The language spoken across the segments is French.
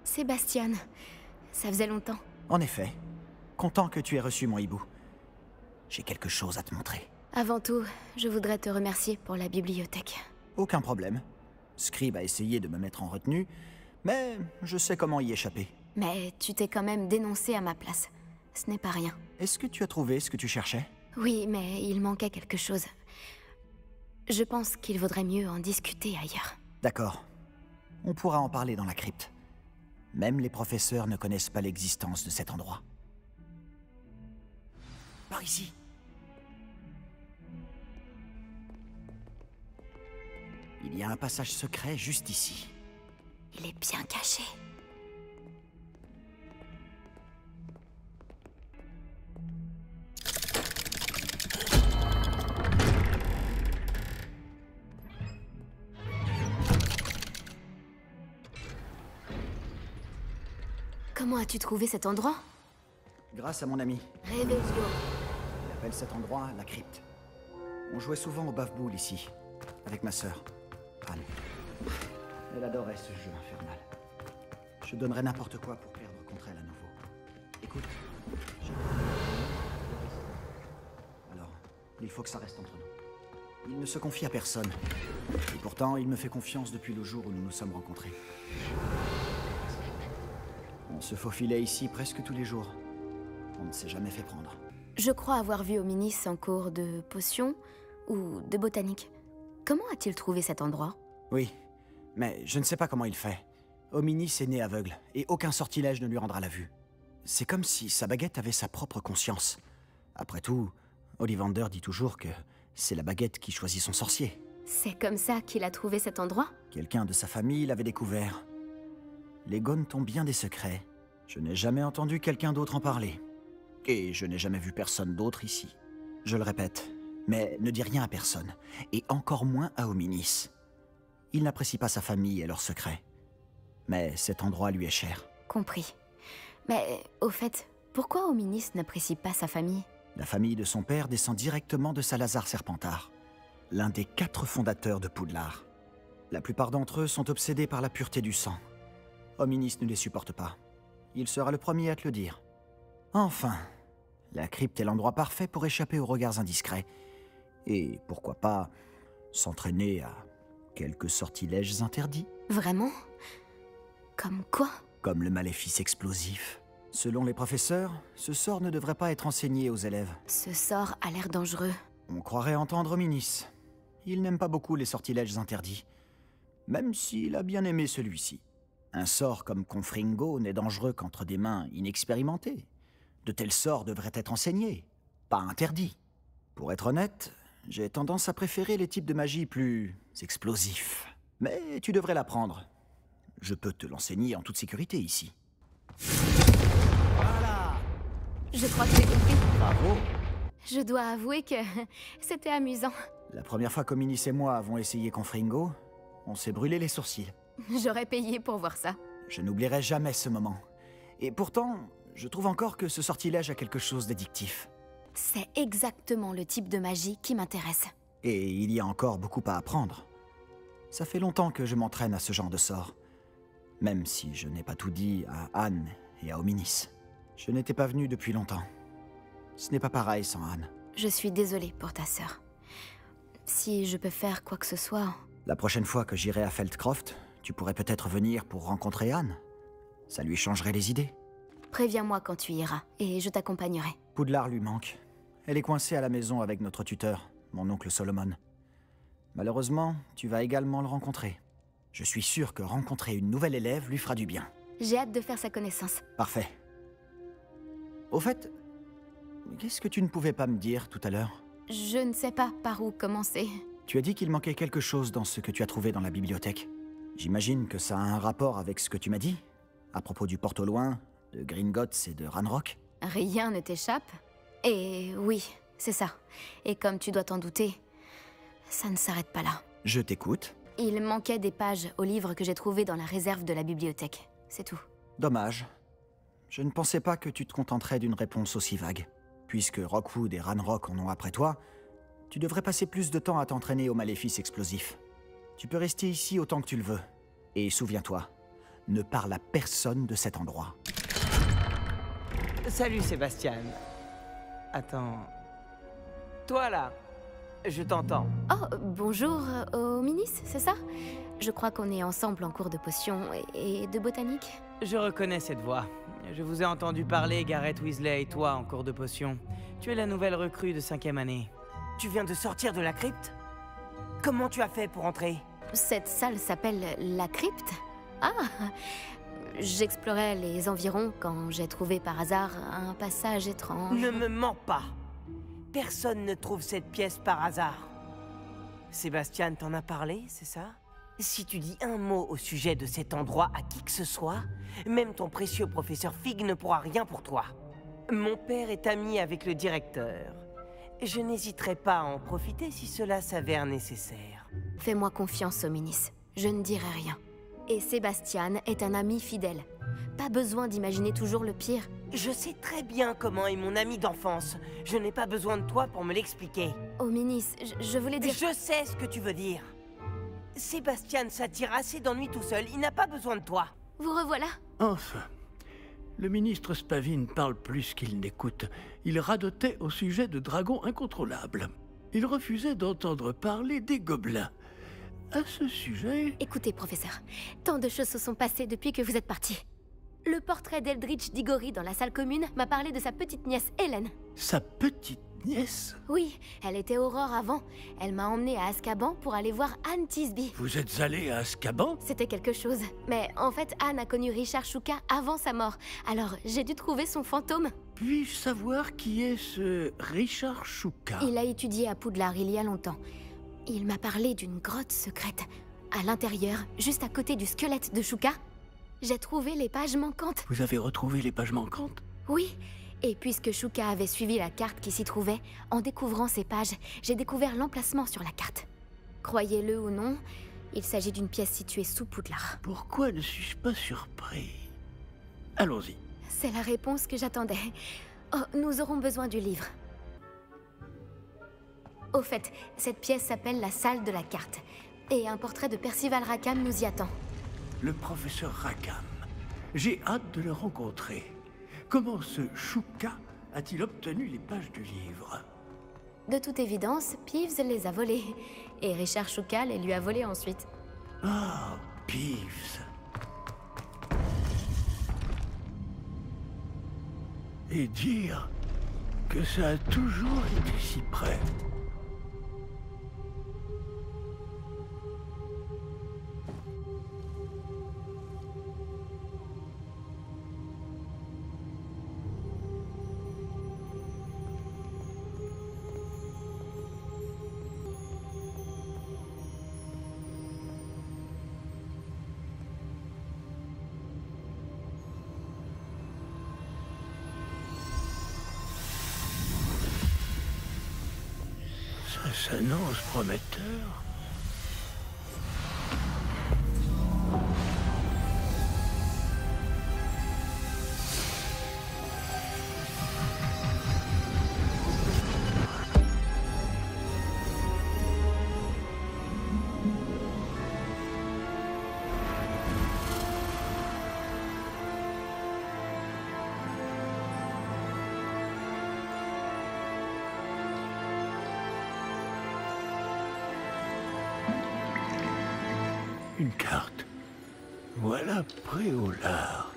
Sébastien, ça faisait longtemps. En effet. Content que tu aies reçu mon hibou. J'ai quelque chose à te montrer. Avant tout, je voudrais te remercier pour la bibliothèque. Aucun problème. Scribe a essayé de me mettre en retenue, mais je sais comment y échapper. Mais tu t'es quand même dénoncé à ma place. Ce n'est pas rien. Est-ce que tu as trouvé ce que tu cherchais? Oui, mais il manquait quelque chose. Je pense qu'il vaudrait mieux en discuter ailleurs. D'accord. On pourra en parler dans la crypte. Même les professeurs ne connaissent pas l'existence de cet endroit. Par ici. Il y a un passage secret juste ici. Il est bien caché. Comment as-tu trouvé cet endroit? Grâce à mon ami. Réveillon. Il appelle cet endroit la crypte. On jouait souvent au bave-boule ici, avec ma sœur, Anne. Elle adorait ce jeu infernal. Je donnerais n'importe quoi pour perdre contre elle à nouveau. Écoute, alors, il faut que ça reste entre nous. Il ne se confie à personne. Et pourtant, il me fait confiance depuis le jour où nous nous sommes rencontrés. On se faufilait ici presque tous les jours. On ne s'est jamais fait prendre. Je crois avoir vu Hominis en cours de potions ou de botanique. Comment a-t-il trouvé cet endroit? Oui, mais je ne sais pas comment il fait. Hominis est né aveugle, et aucun sortilège ne lui rendra la vue. C'est comme si sa baguette avait sa propre conscience. Après tout, Ollivander dit toujours que c'est la baguette qui choisit son sorcier. C'est comme ça qu'il a trouvé cet endroit? Quelqu'un de sa famille l'avait découvert. Les Gaunes ont bien des secrets. Je n'ai jamais entendu quelqu'un d'autre en parler. Et je n'ai jamais vu personne d'autre ici. Je le répète, mais ne dis rien à personne, et encore moins à Hominis. Il n'apprécie pas sa famille et leurs secrets. Mais cet endroit lui est cher. Compris. Mais, au fait, pourquoi Hominis n'apprécie pas sa famille? La famille de son père descend directement de Salazar Serpentard, l'un des 4 fondateurs de Poudlard. La plupart d'entre eux sont obsédés par la pureté du sang. Hominis ne les supporte pas. Il sera le premier à te le dire. Enfin, la crypte est l'endroit parfait pour échapper aux regards indiscrets. Et pourquoi pas s'entraîner à quelques sortilèges interdits. Vraiment? Comme quoi? Comme le maléfice explosif. Selon les professeurs, ce sort ne devrait pas être enseigné aux élèves. Ce sort a l'air dangereux. On croirait entendre Hominis. Il n'aime pas beaucoup les sortilèges interdits. Même s'il a bien aimé celui-ci. Un sort comme Confringo n'est dangereux qu'entre des mains inexpérimentées. De tels sorts devraient être enseignés, pas interdits. Pour être honnête, j'ai tendance à préférer les types de magie plus explosifs. Mais tu devrais l'apprendre. Je peux te l'enseigner en toute sécurité ici. Voilà! Je crois que j'ai compris. Bravo! Je dois avouer que c'était amusant. La première fois qu'Hominis et moi avons essayé Confringo, on s'est brûlé les sourcils. J'aurais payé pour voir ça. Je n'oublierai jamais ce moment. Et pourtant, je trouve encore que ce sortilège a quelque chose d'addictif. C'est exactement le type de magie qui m'intéresse. Et il y a encore beaucoup à apprendre. Ça fait longtemps que je m'entraîne à ce genre de sort. Même si je n'ai pas tout dit à Anne et à Hominis. Je n'étais pas venu depuis longtemps. Ce n'est pas pareil sans Anne. Je suis désolée pour ta sœur. Si je peux faire quoi que ce soit... La prochaine fois que j'irai à Feldcroft, tu pourrais peut-être venir pour rencontrer Anne. Ça lui changerait les idées. Préviens-moi quand tu iras, et je t'accompagnerai. Poudlard lui manque. Elle est coincée à la maison avec notre tuteur, mon oncle Solomon. Malheureusement, tu vas également le rencontrer. Je suis sûr que rencontrer une nouvelle élève lui fera du bien. J'ai hâte de faire sa connaissance. Parfait. Au fait, qu'est-ce que tu ne pouvais pas me dire tout à l'heure? Je ne sais pas par où commencer. Tu as dit qu'il manquait quelque chose dans ce que tu as trouvé dans la bibliothèque. J'imagine que ça a un rapport avec ce que tu m'as dit, à propos du porte au loin, de Gringotts et de Ranrock. Rien ne t'échappe? Et oui, c'est ça. Et comme tu dois t'en douter, ça ne s'arrête pas là. Je t'écoute. Il manquait des pages au livre que j'ai trouvé dans la réserve de la bibliothèque. C'est tout. Dommage. Je ne pensais pas que tu te contenterais d'une réponse aussi vague. Puisque Rockwood et Ranrock en ont après toi, tu devrais passer plus de temps à t'entraîner au maléfice explosif. Tu peux rester ici autant que tu le veux. Et souviens-toi, ne parle à personne de cet endroit. Salut Sébastien. Attends... Toi là, je t'entends. Oh, bonjour, Minis, c'est ça? Je crois qu'on est ensemble en cours de potions et de botanique. Je reconnais cette voix. Je vous ai entendu parler, Gareth Weasley et toi, en cours de potions. Tu es la nouvelle recrue de 5e année. Tu viens de sortir de la crypte? Comment tu as fait pour entrer? Cette salle s'appelle la crypte? Ah, j'explorais les environs quand j'ai trouvé par hasard un passage étrange. Ne me mens pas! Personne ne trouve cette pièce par hasard. Sébastien t'en a parlé, c'est ça? Si tu dis un mot au sujet de cet endroit à qui que ce soit, même ton précieux professeur Fig ne pourra rien pour toi. Mon père est ami avec le directeur. Je n'hésiterai pas à en profiter si cela s'avère nécessaire. Fais-moi confiance, Minis. Je ne dirai rien. Et Sébastien est un ami fidèle. Pas besoin d'imaginer toujours le pire. Je sais très bien comment est mon ami d'enfance. Je n'ai pas besoin de toi pour me l'expliquer. Oh, Minis, je voulais dire... Je sais ce que tu veux dire. Sébastien s'attire assez d'ennui tout seul. Il n'a pas besoin de toi. Vous revoilà. Enfin, le ministre Spavin parle plus qu'il n'écoute. Il radotait au sujet de dragons incontrôlables. Il refusait d'entendre parler des gobelins. À ce sujet... Écoutez, professeur, tant de choses se sont passées depuis que vous êtes parti. Le portrait d'Eldritch Diggory dans la salle commune m'a parlé de sa petite nièce Hélène. Sa petite nièce? Oui, elle était Aurore avant. Elle m'a emmenée à Azkaban pour aller voir Anne Thisby. Vous êtes allé à Azkaban? C'était quelque chose. Mais en fait, Anne a connu Richard Shuka avant sa mort. Alors, j'ai dû trouver son fantôme. Puis-je savoir qui est ce Richard Shuka? Il a étudié à Poudlard il y a longtemps. Il m'a parlé d'une grotte secrète. À l'intérieur, juste à côté du squelette de Shuka, j'ai trouvé les pages manquantes. Vous avez retrouvé les pages manquantes? Oui. Et puisque Shuka avait suivi la carte qui s'y trouvait, en découvrant ces pages, j'ai découvert l'emplacement sur la carte. Croyez-le ou non, il s'agit d'une pièce située sous Poudlard. Pourquoi ne suis-je pas surpris? Allons-y. C'est la réponse que j'attendais. Oh, nous aurons besoin du livre. Au fait, cette pièce s'appelle la salle de la carte. Et un portrait de Percival Rackham nous y attend. Le professeur Rackham. J'ai hâte de le rencontrer. Comment ce Shuka a-t-il obtenu les pages du livre? De toute évidence, Peeves les a volées. Et Richard Shuka les lui a volées ensuite. Ah, Peeves. Et dire que ça a toujours été si près. Ça s'annonce prometteur. Une carte. Voilà Préolard.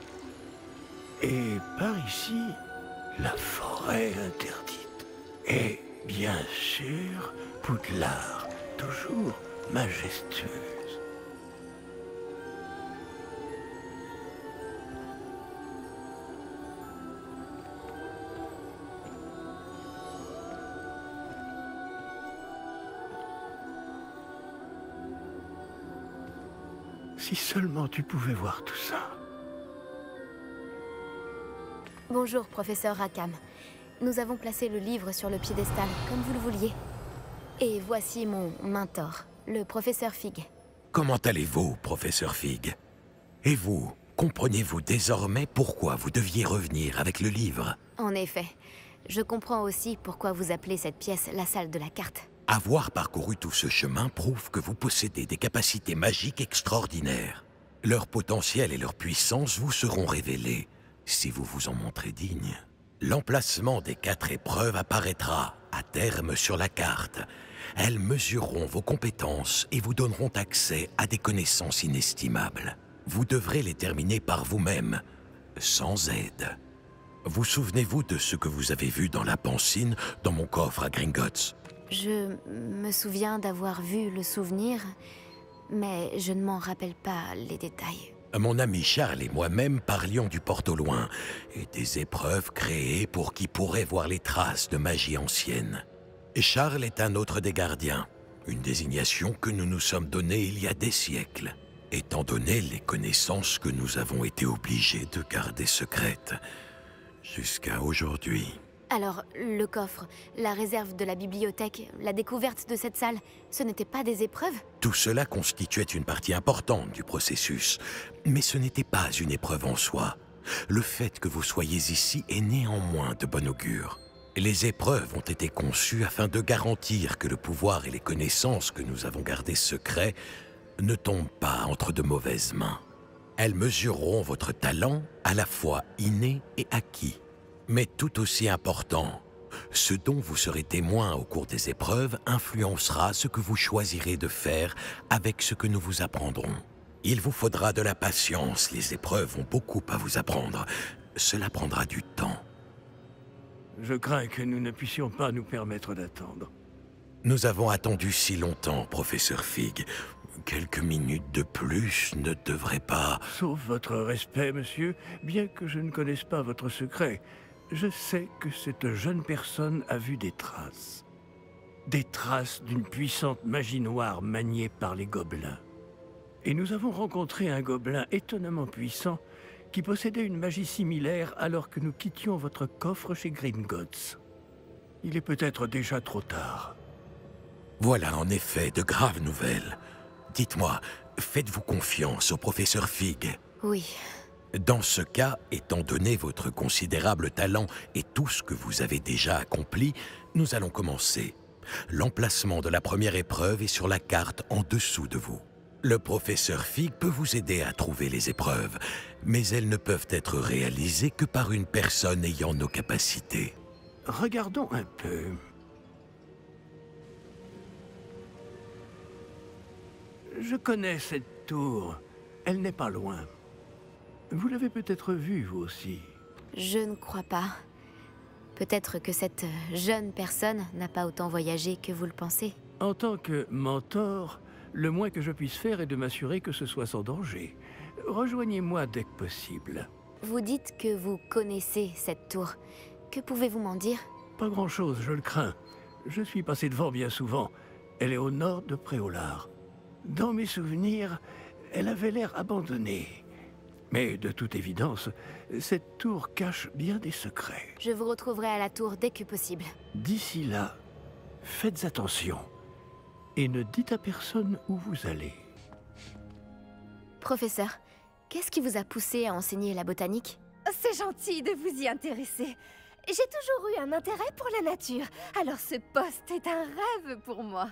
Et par ici, la forêt interdite. Et bien sûr, Poudlard, toujours majestueuse. Si seulement tu pouvais voir tout ça. Bonjour, professeur Rackham. Nous avons placé le livre sur le piédestal, comme vous le vouliez. Et voici mon mentor, le professeur Fig. Comment allez-vous, professeur Fig? Et vous, comprenez-vous désormais pourquoi vous deviez revenir avec le livre? En effet, je comprends aussi pourquoi vous appelez cette pièce la salle de la carte. Avoir parcouru tout ce chemin prouve que vous possédez des capacités magiques extraordinaires. Leur potentiel et leur puissance vous seront révélés si vous vous en montrez digne. L'emplacement des 4 épreuves apparaîtra à terme sur la carte. Elles mesureront vos compétences et vous donneront accès à des connaissances inestimables. Vous devrez les terminer par vous-même, sans aide. Vous souvenez-vous de ce que vous avez vu dans la pancine dans mon coffre à Gringotts? Je me souviens d'avoir vu le souvenir, mais je ne m'en rappelle pas les détails. Mon ami Charles et moi-même parlions du porte au loin et des épreuves créées pour qui pourrait voir les traces de magie ancienne. Et Charles est un autre des gardiens, une désignation que nous nous sommes donnée il y a des siècles, étant donné les connaissances que nous avons été obligés de garder secrètes jusqu'à aujourd'hui. Alors, le coffre, la réserve de la bibliothèque, la découverte de cette salle, ce n'étaient pas des épreuves? Tout cela constituait une partie importante du processus, mais ce n'était pas une épreuve en soi. Le fait que vous soyez ici est néanmoins de bon augure. Les épreuves ont été conçues afin de garantir que le pouvoir et les connaissances que nous avons gardées secrets ne tombent pas entre de mauvaises mains. Elles mesureront votre talent à la fois inné et acquis. Mais tout aussi important, ce dont vous serez témoin au cours des épreuves influencera ce que vous choisirez de faire avec ce que nous vous apprendrons. Il vous faudra de la patience, les épreuves ont beaucoup à vous apprendre. Cela prendra du temps. Je crains que nous ne puissions pas nous permettre d'attendre. Nous avons attendu si longtemps, professeur Fig. Quelques minutes de plus ne devraient pas... Sauf votre respect, monsieur, bien que je ne connaisse pas votre secret, je sais que cette jeune personne a vu des traces. Des traces d'une puissante magie noire maniée par les gobelins. Et nous avons rencontré un gobelin étonnamment puissant qui possédait une magie similaire alors que nous quittions votre coffre chez Gringotts. Il est peut-être déjà trop tard. Voilà en effet de graves nouvelles. Dites-moi, faites-vous confiance au professeur Fig? Oui. Dans ce cas, étant donné votre considérable talent et tout ce que vous avez déjà accompli, nous allons commencer. L'emplacement de la première épreuve est sur la carte en dessous de vous. Le professeur Fig peut vous aider à trouver les épreuves, mais elles ne peuvent être réalisées que par une personne ayant nos capacités. Regardons un peu. Je connais cette tour. Elle n'est pas loin. Vous l'avez peut-être vue, vous aussi. Je ne crois pas. Peut-être que cette jeune personne n'a pas autant voyagé que vous le pensez. En tant que mentor, le moins que je puisse faire est de m'assurer que ce soit sans danger. Rejoignez-moi dès que possible. Vous dites que vous connaissez cette tour. Que pouvez-vous m'en dire? Pas grand-chose, je le crains. Je suis passé devant bien souvent. Elle est au nord de Préolard. Dans mes souvenirs, elle avait l'air abandonnée. Mais de toute évidence, cette tour cache bien des secrets. Je vous retrouverai à la tour dès que possible. D'ici là, faites attention. Et ne dites à personne où vous allez. Professeur, qu'est-ce qui vous a poussé à enseigner la botanique? C'est gentil de vous y intéresser. J'ai toujours eu un intérêt pour la nature, alors ce poste est un rêve pour moi.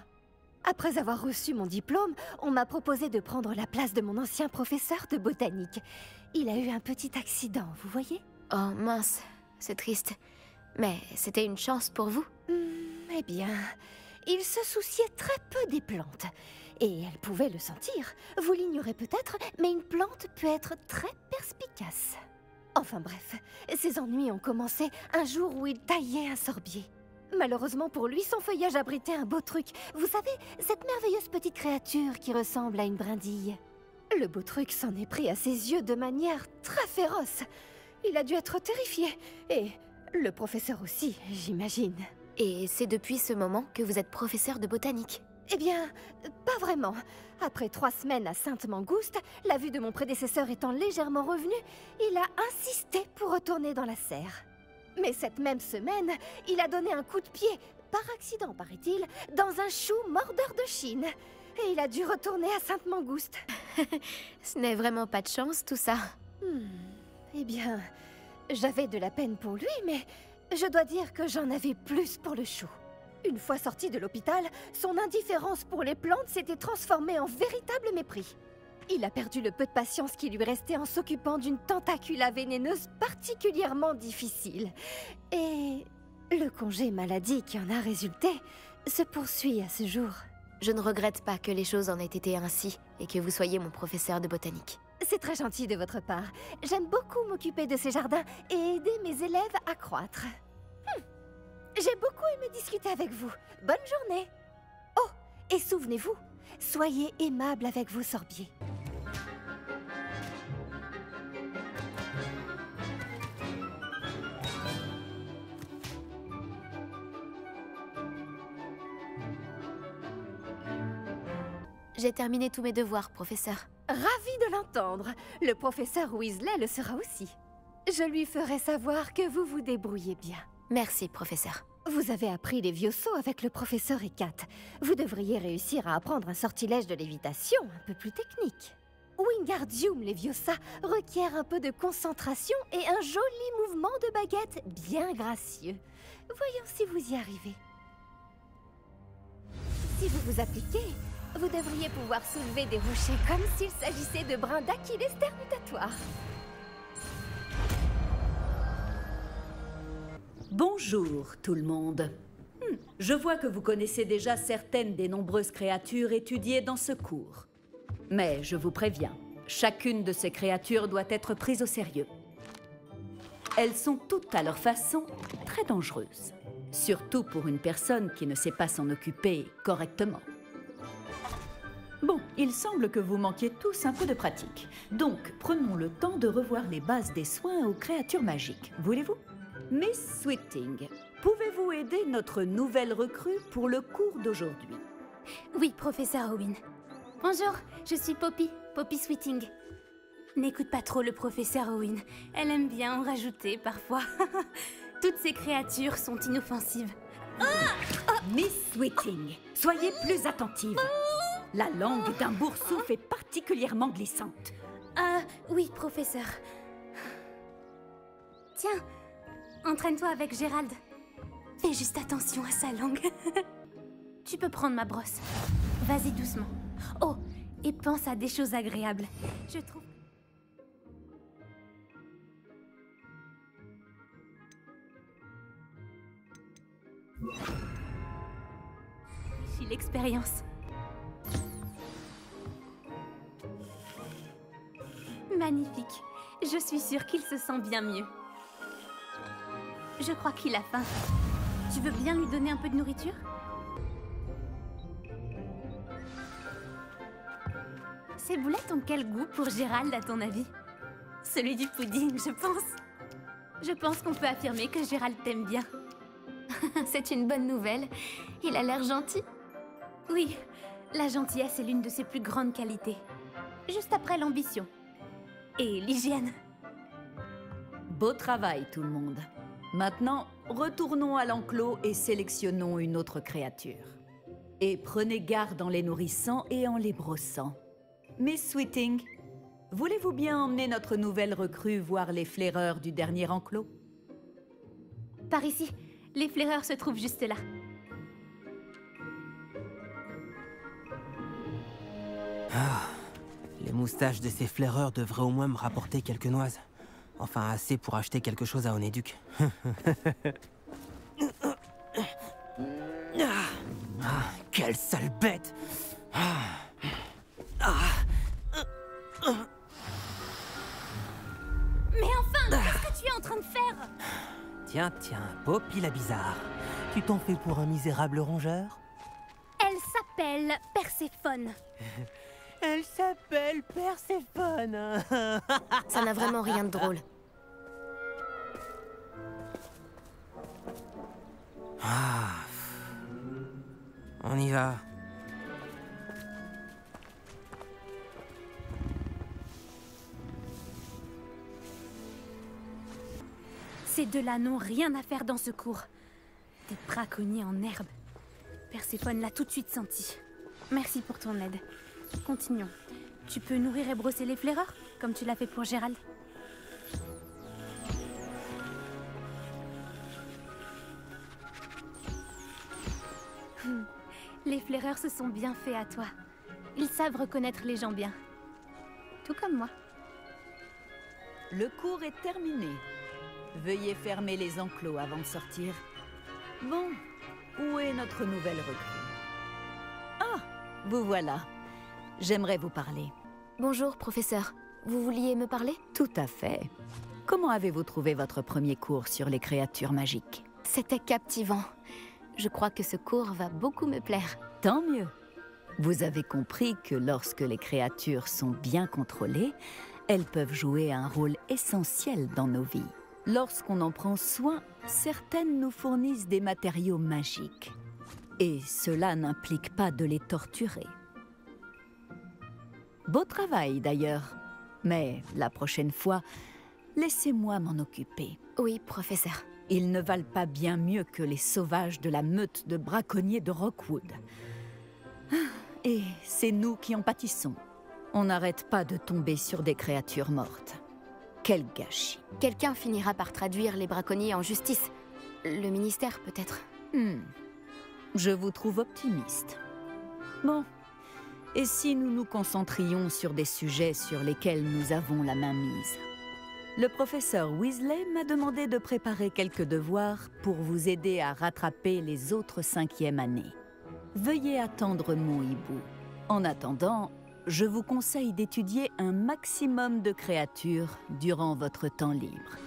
Après avoir reçu mon diplôme, on m'a proposé de prendre la place de mon ancien professeur de botanique. Il a eu un petit accident, vous voyez? Oh mince, c'est triste. Mais c'était une chance pour vous? Eh bien, il se souciait très peu des plantes. Et elle pouvait le sentir. Vous l'ignorez peut-être, mais une plante peut être très perspicace. Enfin bref, ses ennuis ont commencé un jour où il taillait un sorbier. Malheureusement pour lui, son feuillage abritait un beau truc. Vous savez, cette merveilleuse petite créature qui ressemble à une brindille. Le beau truc s'en est pris à ses yeux de manière très féroce. Il a dû être terrifié. Et le professeur aussi, j'imagine. Et c'est depuis ce moment que vous êtes professeur de botanique? Eh bien, pas vraiment. Après 3 semaines à Sainte-Mangouste, la vue de mon prédécesseur étant légèrement revenue, il a insisté pour retourner dans la serre. Mais cette même semaine, il a donné un coup de pied, par accident paraît-il, dans un chou mordeur de Chine. Et il a dû retourner à Sainte-Mangouste. Ce n'est vraiment pas de chance, tout ça. Eh bien, j'avais de la peine pour lui, mais je dois dire que j'en avais plus pour le chou. Une fois sorti de l'hôpital, son indifférence pour les plantes s'était transformée en véritable mépris. Il a perdu le peu de patience qui lui restait en s'occupant d'une tentacula vénéneuse particulièrement difficile. Et le congé maladie qui en a résulté se poursuit à ce jour. Je ne regrette pas que les choses en aient été ainsi et que vous soyez mon professeur de botanique. C'est très gentil de votre part. J'aime beaucoup m'occuper de ces jardins et aider mes élèves à croître. J'ai beaucoup aimé discuter avec vous. Bonne journée. Oh, et souvenez-vous, soyez aimable avec vos sorbiers. J'ai terminé tous mes devoirs, professeur. Ravi de l'entendre. Le professeur Weasley le sera aussi. Je lui ferai savoir que vous vous débrouillez bien. Merci, professeur. Vous avez appris les vieux sauts avec le professeur Hécate. Vous devriez réussir à apprendre un sortilège de lévitation un peu plus technique. Wingardium Leviosa requiert un peu de concentration et un joli mouvement de baguette bien gracieux. Voyons si vous y arrivez. Si vous vous appliquez, vous devriez pouvoir soulever des rochers comme s'il s'agissait de brins d'Achillès termitatoires. Bonjour tout le monde. Je vois que vous connaissez déjà certaines des nombreuses créatures étudiées dans ce cours. Mais je vous préviens, chacune de ces créatures doit être prise au sérieux. Elles sont toutes à leur façon très dangereuses. Surtout pour une personne qui ne sait pas s'en occuper correctement. Bon, il semble que vous manquiez tous un peu de pratique. Donc, prenons le temps de revoir les bases des soins aux créatures magiques. Voulez-vous ? Miss Sweeting, pouvez-vous aider notre nouvelle recrue pour le cours d'aujourd'hui? Oui, professeur Owen. Bonjour, je suis Poppy, Poppy Sweeting. N'écoute pas trop le professeur Owen. Elle aime bien en rajouter parfois. Toutes ces créatures sont inoffensives. Miss Sweeting, soyez plus attentive. La langue d'un boursouf est particulièrement glissante. Oui, professeur. Tiens, entraîne-toi avec Gérald. Fais juste attention à sa langue. Tu peux prendre ma brosse. Vas-y doucement. Oh, et pense à des choses agréables. Je trouve... l'expérience. Magnifique. Je suis sûre qu'il se sent bien mieux. Je crois qu'il a faim. Tu veux bien lui donner un peu de nourriture? Ces boulettes ont quel goût pour Gérald, à ton avis? Celui du pudding, je pense. Je pense qu'on peut affirmer que Gérald t'aime bien. C'est une bonne nouvelle. Il a l'air gentil. Oui, la gentillesse est l'une de ses plus grandes qualités. Juste après l'ambition. Et l'hygiène. Beau travail, tout le monde. Maintenant, retournons à l'enclos et sélectionnons une autre créature. Et prenez garde en les nourrissant et en les brossant. Miss Sweeting, voulez-vous bien emmener notre nouvelle recrue voir les flaireurs du dernier enclos? Par ici. Les flaireurs se trouvent juste là. Les moustaches de ces flaireurs devraient au moins me rapporter quelques noises. Enfin, assez pour acheter quelque chose à Onéduc. Quelle sale bête! Mais enfin, qu'est-ce que tu es en train de faire? Tiens, Poppy la bizarre. Tu t'en fais pour un misérable rongeur? Elle s'appelle Perséphone. Elle s'appelle Perséphone. Ça n'a vraiment rien de drôle. On y va. Ces deux-là n'ont rien à faire dans ce cours. Des braconniers en herbe. Perséphone l'a tout de suite senti. Merci pour ton aide. Continuons. Tu peux nourrir et brosser les flaireurs, comme tu l'as fait pour Gérald. Les flaireurs se sont bien faits à toi. Ils savent reconnaître les gens bien. tout comme moi. Le cours est terminé. Veuillez fermer les enclos avant de sortir. Bon, où est notre nouvelle recrue? Ah, vous voilà. J'aimerais vous parler. Bonjour, professeur. Vous vouliez me parler? Tout à fait. Comment avez-vous trouvé votre premier cours sur les créatures magiques? C'était captivant. Je crois que ce cours va beaucoup me plaire. Tant mieux. Vous avez compris que lorsque les créatures sont bien contrôlées, elles peuvent jouer un rôle essentiel dans nos vies. Lorsqu'on en prend soin, certaines nous fournissent des matériaux magiques. Et cela n'implique pas de les torturer. Beau travail d'ailleurs. Mais la prochaine fois, laissez-moi m'en occuper. Oui, professeur. Ils ne valent pas bien mieux que les sauvages de la meute de braconniers de Rockwood. Et c'est nous qui en pâtissons. On n'arrête pas de tomber sur des créatures mortes. Quel gâchis. Quelqu'un finira par traduire les braconniers en justice. Le ministère, peut-être. Je vous trouve optimiste. Bon. Et si nous nous concentrions sur des sujets sur lesquels nous avons la main mise? Le professeur Weasley m'a demandé de préparer quelques devoirs pour vous aider à rattraper les autres 5e années. Veuillez attendre mon hibou. En attendant, je vous conseille d'étudier un maximum de créatures durant votre temps libre.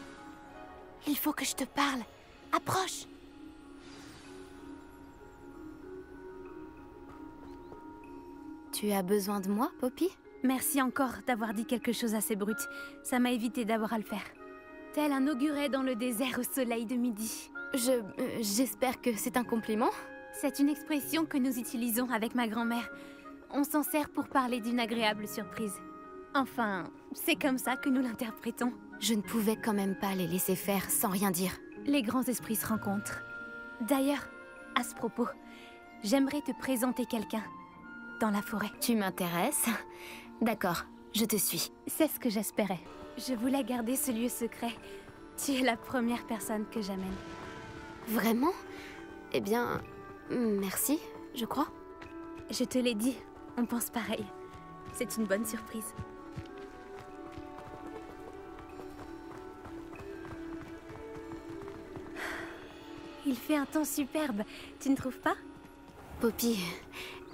Il faut que je te parle. Approche! Tu as besoin de moi, Poppy? Merci encore d'avoir dit quelque chose assez brut. Ça m'a évité d'avoir à le faire. Tel un auguret dans le désert au soleil de midi. J'espère que c'est un compliment. C'est une expression que nous utilisons avec ma grand-mère. On s'en sert pour parler d'une agréable surprise. Enfin, c'est comme ça que nous l'interprétons. Je ne pouvais quand même pas les laisser faire sans rien dire. Les grands esprits se rencontrent. D'ailleurs, à ce propos, j'aimerais te présenter quelqu'un dans la forêt. Tu m'intéresses? D'accord, je te suis. C'est ce que j'espérais. Je voulais garder ce lieu secret. Tu es la première personne que j'amène. Vraiment? Eh bien, merci, je crois. Je te l'ai dit, on pense pareil. C'est une bonne surprise. Il fait un temps superbe, tu ne trouves pas? Poppy,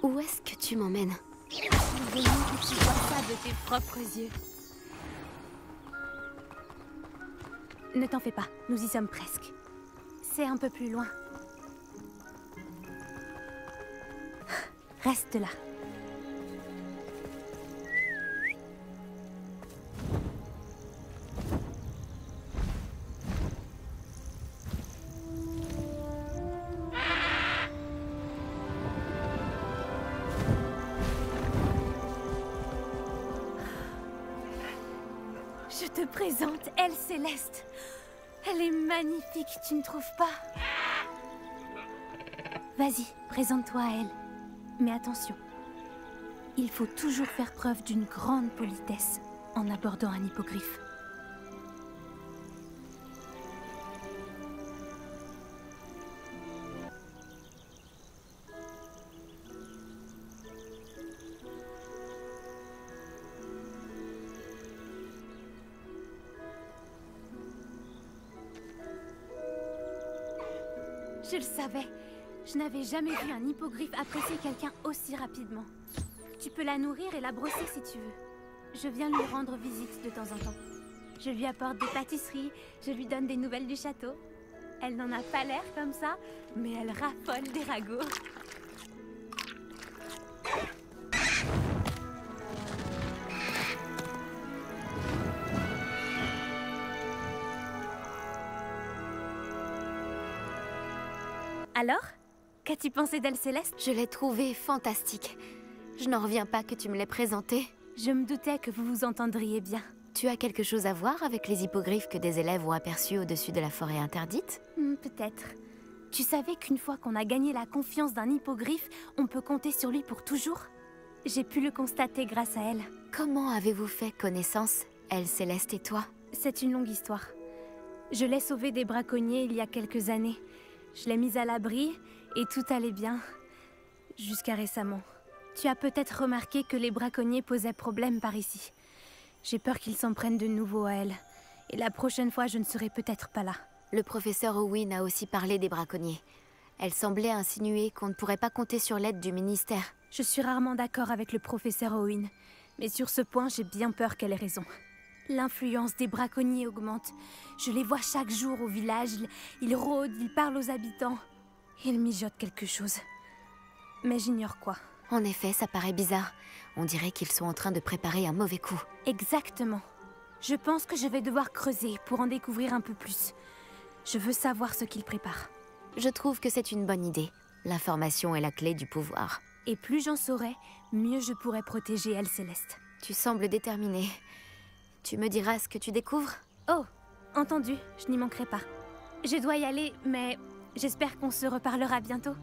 où est-ce que tu m'emmènes? Je veux que tu vois ça de tes propres yeux. Ne t'en fais pas, nous y sommes presque. C'est un peu plus loin. Reste là. Je te présente Elle Céleste. Elle est magnifique, tu ne trouves pas? Vas-y, présente-toi à elle. Mais attention, il faut toujours faire preuve d'une grande politesse en abordant un hippogriffe. Je le savais. Je n'avais jamais vu un hippogriffe apprécier quelqu'un aussi rapidement. Tu peux la nourrir et la brosser si tu veux. Je viens lui rendre visite de temps en temps. Je lui apporte des pâtisseries, je lui donne des nouvelles du château. Elle n'en a pas l'air comme ça, mais elle raffole des ragots. Alors? Qu'as-tu pensé d'Elle Céleste? Je l'ai trouvée fantastique. Je n'en reviens pas que tu me l'aies présentée. Je me doutais que vous vous entendriez bien. Tu as quelque chose à voir avec les hippogriffes que des élèves ont aperçus au-dessus de la forêt interdite? Peut-être. Tu savais qu'une fois qu'on a gagné la confiance d'un hippogriffe, on peut compter sur lui pour toujours? J'ai pu le constater grâce à elle. Comment avez-vous fait connaissance, Elle Céleste et toi? C'est une longue histoire. Je l'ai sauvée des braconniers il y a quelques années. Je l'ai mise à l'abri et tout allait bien. Jusqu'à récemment. Tu as peut-être remarqué que les braconniers posaient problème par ici. J'ai peur qu'ils s'en prennent de nouveau à elle. Et la prochaine fois, je ne serai peut-être pas là. Le professeur Owen a aussi parlé des braconniers. Elle semblait insinuer qu'on ne pourrait pas compter sur l'aide du ministère. Je suis rarement d'accord avec le professeur Owen. Mais sur ce point, j'ai bien peur qu'elle ait raison. L'influence des braconniers augmente. Je les vois chaque jour au village. Ils rôdent, ils parlent aux habitants. Ils mijotent quelque chose. Mais j'ignore quoi. En effet, ça paraît bizarre. On dirait qu'ils sont en train de préparer un mauvais coup. Exactement. Je pense que je vais devoir creuser pour en découvrir un peu plus. Je veux savoir ce qu'ils préparent. Je trouve que c'est une bonne idée. L'information est la clé du pouvoir. Et plus j'en saurai, mieux je pourrai protéger Elle Céleste. Tu sembles déterminée. Tu me diras ce que tu découvres? Oh, entendu, je n'y manquerai pas. Je dois y aller, mais j'espère qu'on se reparlera bientôt.